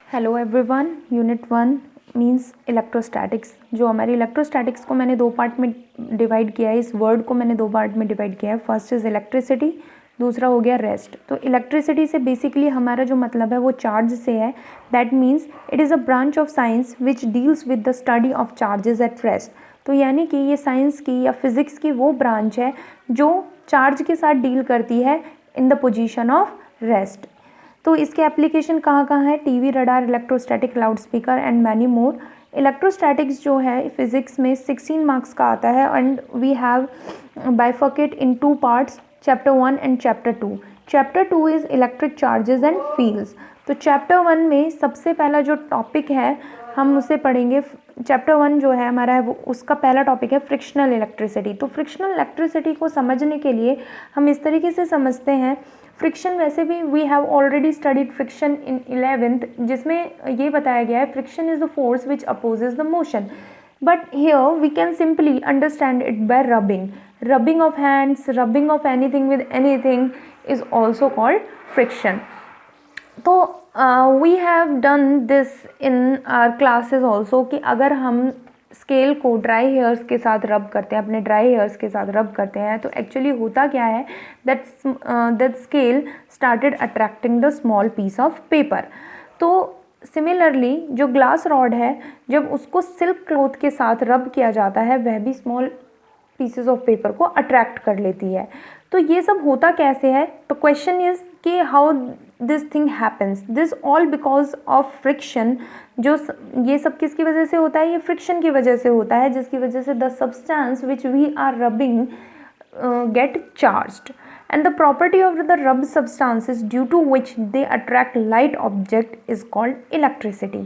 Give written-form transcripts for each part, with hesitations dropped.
Hello everyone, unit 1 means electrostatics. जो हमारी electrostatics को मैंने दो पार्ट में डिवाइड किया है, इस वर्ड को मैंने दो पार्ट में डिवाइड किया है। फर्स्ट इज़ इलेक्ट्रिसिटी, दूसरा हो गया रेस्ट। तो इलेक्ट्रिसिटी से बेसिकली हमारा जो मतलब है वो चार्ज से है। That means it is a branch of science which deals with the study of charges at rest. तो यानी कि ये साइंस की या फिज़िक्स की वो ब्रांच है जो चार्ज के साथ डील करती है in the position of rest. तो इसके एप्लीकेशन कहाँ कहाँ है? TV, radar, electrostatic, loudspeaker and many more. Electrostatics जो है फिजिक्स में 16 मार्क्स का आता है and we have bifurcate in 2 parts, chapter 1 and chapter 2। Chapter 2 is electric charges and fields. तो चैप्टर 1 में सबसे पहला जो टॉपिक है हम उसे पढ़ेंगे। चैप्टर 1 जो है हमारा है वो उसका पहला टॉपिक है फ्रिक्शनल इलेक्ट्रिसिटी। तो फ्रिक्शनल इलेक्ट्रिसिटी को समझने के लिए हम इस तरीके से समझते हैं। फ्रिक्शन वैसे भी we have already studied friction in 11th, जिसमें ये बताया गया है friction is the force which opposes the motion, but here we can simply understand it by rubbing of hands, rubbing of anything with anything is also called friction. तो we have done this in our classes also कि अगर हम scale को dry hairs के साथ रब करते हैं, अपने ड्राई हेयर्स के साथ रब करते हैं, तो एक्चुअली होता क्या है that scale started attracting the small piece of paper. तो सिमिलरली जो ग्लास रॉड है, जब उसको सिल्क क्लॉथ के साथ रब किया जाता है वह भी स्मॉल पीसेस ऑफ पेपर को अट्रैक्ट कर लेती है। तो ये सब होता कैसे है? तो क्वेश्चन इज कि how this thing happens, this all because of friction. जो ये सब किसकी वजह से होता है? ये फ्रिक्शन की वजह से होता है, जिसकी वजह से the substance which we are rubbing get charged and the property of the rubbed substances due to which they attract light object is called electricity।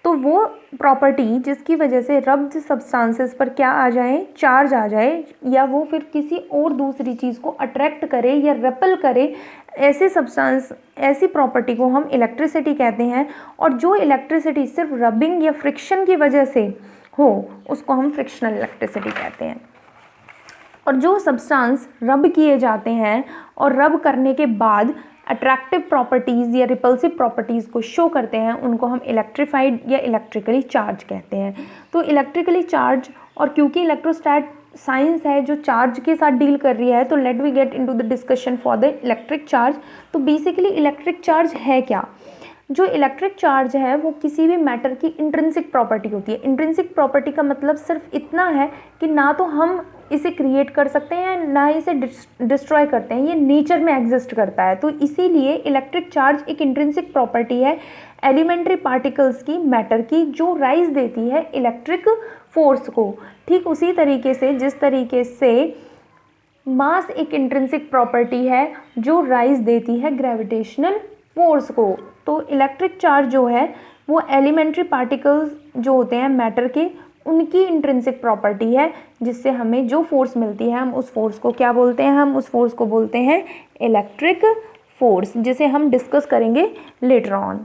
तो वो प्रॉपर्टी जिसकी वजह से रब्ड सब्सटेंसेस पर क्या आ जाए? चार्ज आ जाए, या वो फिर किसी और दूसरी चीज़ को अट्रैक्ट करे या रेपल करे, ऐसे सब्सटेंस, ऐसी प्रॉपर्टी को हम इलेक्ट्रिसिटी कहते हैं। और जो इलेक्ट्रिसिटी सिर्फ रबिंग या फ्रिक्शन की वजह से हो उसको हम फ्रिक्शनल इलेक्ट्रिसिटी कहते हैं। और जो सब्सटेंस रब किए जाते हैं और रब करने के बाद अट्रैक्टिव प्रॉपर्टीज़ या रिपल्सिव प्रॉपर्टीज़ को शो करते हैं उनको हम इलेक्ट्रीफाइड या इलेक्ट्रिकली चार्ज कहते हैं। तो इलेक्ट्रिकली चार्ज, और क्योंकि इलेक्ट्रोस्टैट साइंस है जो चार्ज के साथ डील कर रही है, तो let we get into the discussion for the electric charge. तो बेसिकली इलेक्ट्रिक चार्ज है क्या? जो इलेक्ट्रिक चार्ज है वो किसी भी मैटर की इंट्रिंसिक प्रॉपर्टी होती है। इंट्रिंसिक प्रॉपर्टी का मतलब सिर्फ इतना है कि ना तो हम इसे क्रिएट कर सकते हैं ना इसे डिस्ट्रॉय करते हैं, ये नेचर में एग्जिस्ट करता है। तो इसीलिए इलेक्ट्रिक चार्ज एक इंट्रिंसिक प्रॉपर्टी है एलिमेंट्री पार्टिकल्स की, मैटर की, जो राइज देती है इलेक्ट्रिक फोर्स को। ठीक उसी तरीके से जिस तरीके से मास एक इंट्रिंसिक प्रॉपर्टी है जो राइज देती है ग्रेविटेशनल फोर्स को। तो इलेक्ट्रिक चार्ज जो है वो एलिमेंट्री पार्टिकल्स जो होते हैं मैटर के, उनकी इंट्रिंसिक प्रॉपर्टी है, जिससे हमें जो फोर्स मिलती है हम उस फोर्स को क्या बोलते हैं? हम उस फोर्स को बोलते हैं इलेक्ट्रिक फोर्स, जिसे हम डिस्कस करेंगे लेटर ऑन।